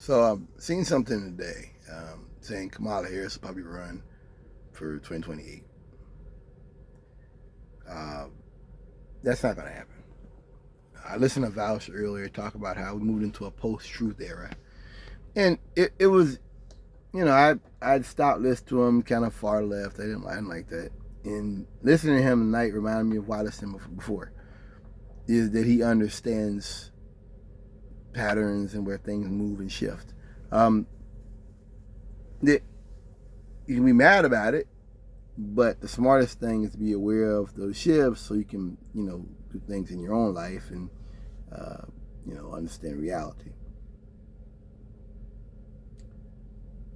So I've seen something today saying Kamala Harris will probably run for 2028. Uh, that's not going to happen. I listened to Vouch earlier talk about how we moved into a post-truth era, and it was, I'd stopped listening to him kind of far left. I didn't like that, and listening to him tonight reminded me of what I listened to before. Is that he understands patterns and where things move and shift. Um, that you can be mad about it, but the smartest thing is to be aware of those shifts so you can, do things in your own life and, uh, understand reality.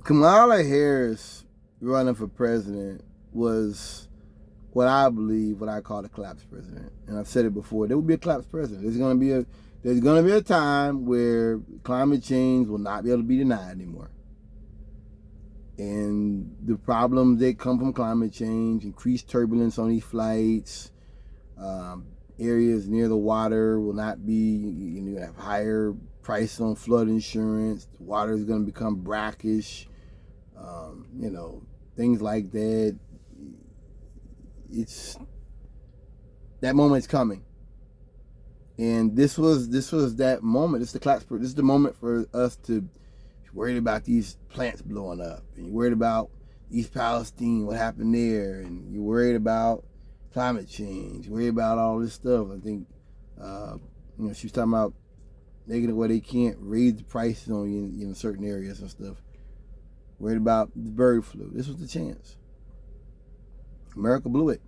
Kamala Harris running for president was what I call a collapse president. And I've said it before, there will be a collapse president. There's gonna be a time where climate change will not be able to be denied anymore. And the problems that come from climate change, increased turbulence on these flights, areas near the water will not be, you have higher price on flood insurance, the water is going to become brackish, things like that. It's that moment's coming. And this was that moment. This is the moment for us to worried about these plants blowing up, and you're worried about East Palestine, what happened there, and you're worried about climate change, you're worried about all this stuff. I think, she was talking about negative where they can't raise the prices on you in certain areas and stuff. Worried about the bird flu. This was the chance. America blew it.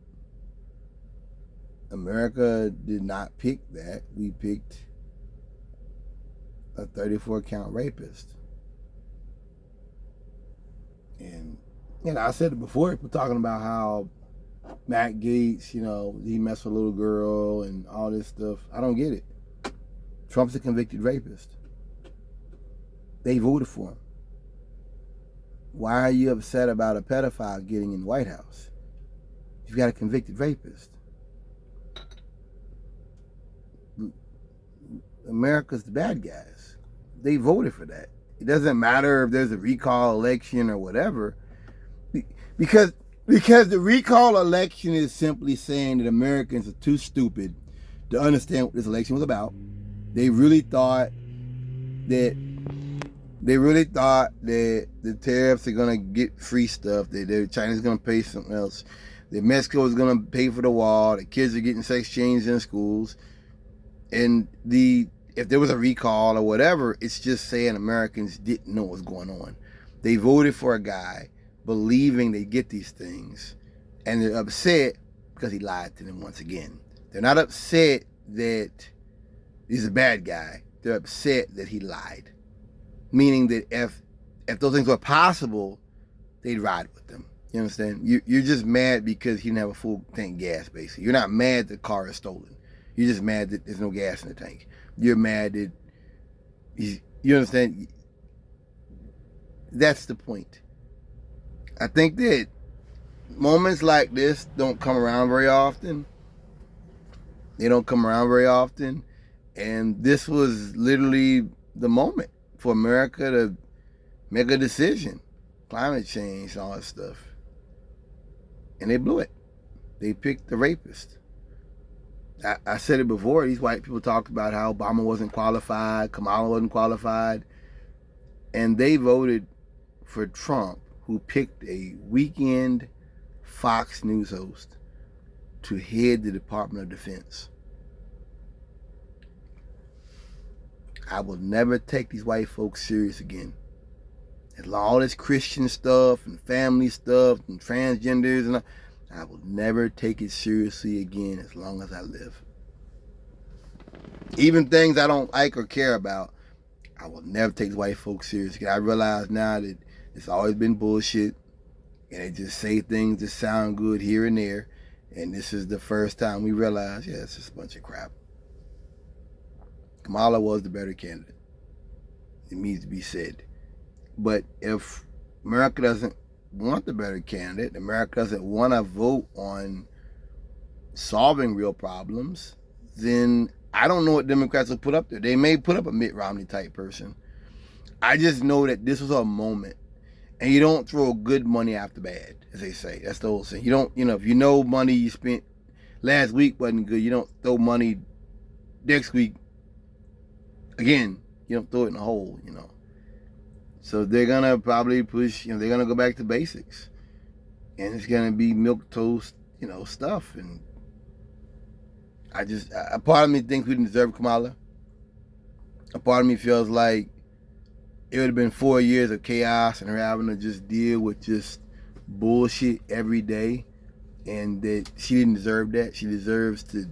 America did not pick that. We picked a 34 count rapist. And I said it before, people talking about how Matt Gaetz, he messed with a little girl and all this stuff. I don't get it. Trump's a convicted rapist. They voted for him. Why are you upset about a pedophile getting in the White House? You've got a convicted rapist. America's the bad guys. They voted for that. It doesn't matter if there's a recall election or whatever, because the recall election is simply saying that Americans are too stupid to understand what this election was about. They really thought that the tariffs are gonna get free stuff. That China's gonna pay something else. That Mexico is gonna pay for the wall. The kids are getting sex changes in schools, and if there was a recall or whatever, it's just saying Americans didn't know what was going on. They voted for a guy believing they get these things, and they're upset because he lied to them once again. They're not upset that he's a bad guy. They're upset that he lied, meaning that if those things were possible, they'd ride with them. You understand? You're just mad because he didn't have a full tank gas, basically. You're not mad the car is stolen. You're just mad that there's no gas in the tank. You're mad that you understand? That's the point. I think that moments like this don't come around very often. They don't come around very often. And this was literally the moment for America to make a decision. Climate change, all that stuff. And they blew it. They picked the rapist. I said it before, these white people talked about how Obama wasn't qualified, Kamala wasn't qualified, and they voted for Trump, who picked a weekend Fox News host to head the Department of Defense. I will never take these white folks serious again. And all this Christian stuff and family stuff and transgenders and I will never take it seriously again as long as I live. Even things I don't like or care about, I will never take these white folks seriously. I realize now that it's always been bullshit, and they just say things that sound good here and there, and this is the first time we realize, yeah, it's just a bunch of crap. Kamala was the better candidate. It needs to be said. But if America doesn't want the better candidate, America doesn't want to vote on solving real problems, then I don't know what Democrats will put up there. They may put up a Mitt Romney type person. I just know that this was a moment. And you don't throw good money after bad, as they say. That's the whole thing. You don't, if you know money you spent last week wasn't good, you don't throw money next week again. You don't throw it in a hole, So they're going to probably push, they're going to go back to basics. And it's going to be milk toast, stuff. And a part of me thinks we didn't deserve Kamala. A part of me feels like it would have been 4 years of chaos and her having to just deal with just bullshit every day, and that she didn't deserve that. She deserves to,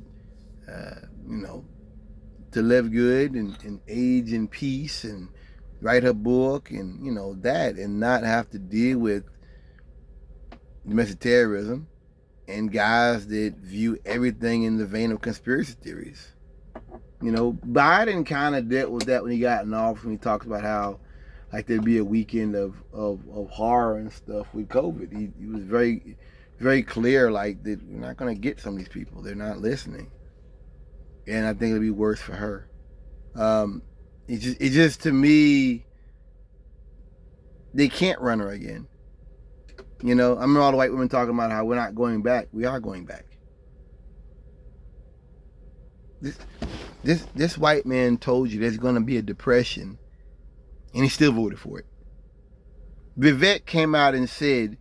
to live good and age in peace and write her book and, that, and not have to deal with domestic terrorism and guys that view everything in the vein of conspiracy theories. Biden kind of dealt with that when he got in office, when he talks about how there'd be a weekend of horror and stuff with COVID. He was very, very clear that we're not going to get some of these people. They're not listening. And I think it'll be worse for her. It just to me, they can't run her again. I remember all the white women talking about how we're not going back. We are going back. This white man told you there's going to be a depression, and he still voted for it. Vivek came out and said,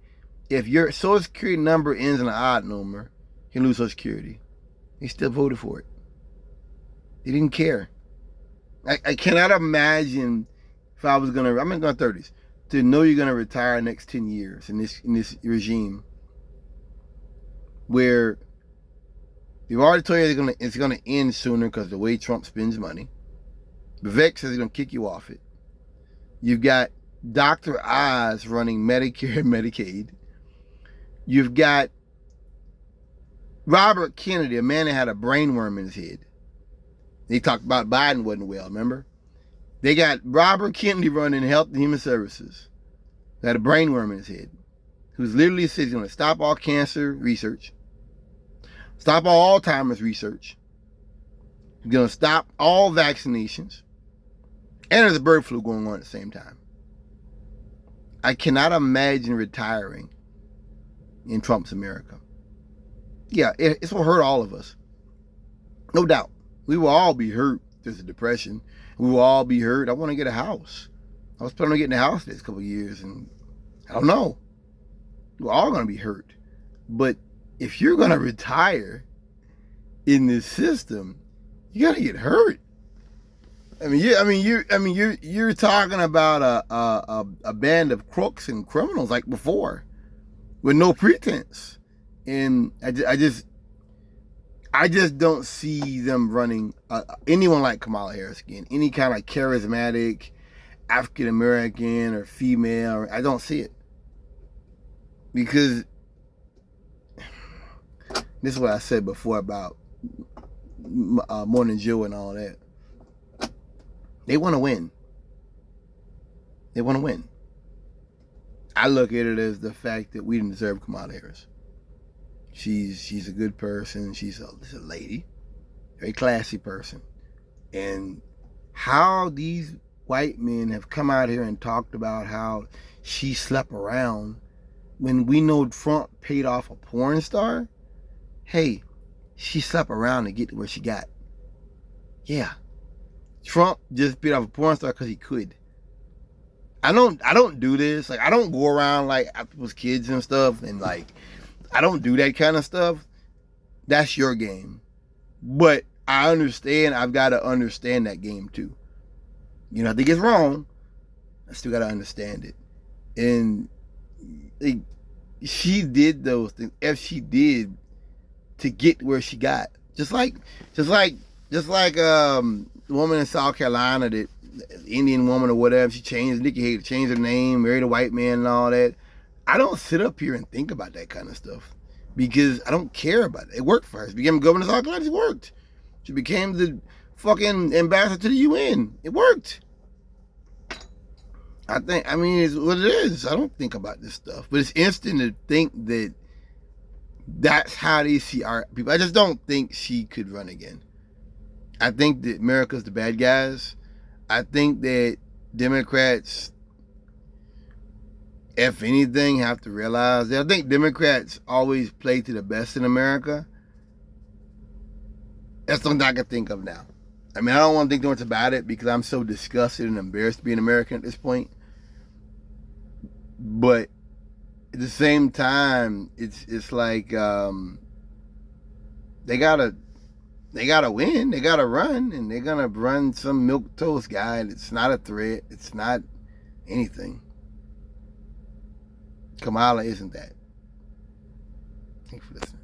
if your Social Security number ends in an odd number, you can lose Social Security. He still voted for it. He didn't care. I cannot imagine if I'm in my 30s, to know you're going to retire next 10 years in this regime where they've already told you it's going to end sooner because the way Trump spends money. Vivek says he's going to kick you off it. You've got Dr. Oz running Medicare and Medicaid. You've got Robert Kennedy, a man that had a brainworm in his head. They talked about Biden wasn't well, remember? They got Robert Kennedy running Health and Human Services. That had a brainworm in his head. Who's literally said he's going to stop all cancer research. Stop all Alzheimer's research. He's going to stop all vaccinations. And there's a bird flu going on at the same time. I cannot imagine retiring in Trump's America. Yeah, it's going to hurt all of us. No doubt. We will all be hurt. There's a depression. We will all be hurt. I want to get a house. I was planning on getting a house next couple of years, and I don't know. We're all going to be hurt. But if you're going to retire in this system, you got to get hurt. You're talking about a band of crooks and criminals like before, with no pretense. And I just don't see them running anyone like Kamala Harris again. Any kind of charismatic African American or female. I don't see it. Because this is what I said before about Morning Joe and all that. They want to win. They want to win. I look at it as the fact that we didn't deserve Kamala Harris. She's a good person. She's a lady, very classy person. And how these white men have come out here and talked about how she slept around when we know Trump paid off a porn star. Hey, she slept around to get to where she got. Yeah. Trump just paid off a porn star because he could. I don't do this. I don't go around after people's kids and stuff, and I don't do that kind of stuff. That's your game. But I understand. I've got to understand that game too. I think it's wrong. I still got to understand it. And she did those things. If she did to get where she got, just like the woman in South Carolina, that Indian woman or whatever, she changed Nikki Haley, changed her name, married a white man and all that. I don't sit up here and think about that kind of stuff because I don't care about it. It worked for her. She became governor of South Carolina. It worked. She became the fucking ambassador to the UN. It worked. It's what it is. I don't think about this stuff. But it's instant to think that that's how they see our people. I just don't think she could run again. I think that America's the bad guys. I think that Democrats, if anything, have to realize that I think Democrats always play to the best in America. That's something I can think of now. I mean, I don't want to think too much about it because I'm so disgusted and embarrassed to be an American at this point. But at the same time, it's like they gotta win. They gotta run, and they're gonna run some milquetoast guy. And it's not a threat. It's not anything. Kamala isn't that. Thanks for listening.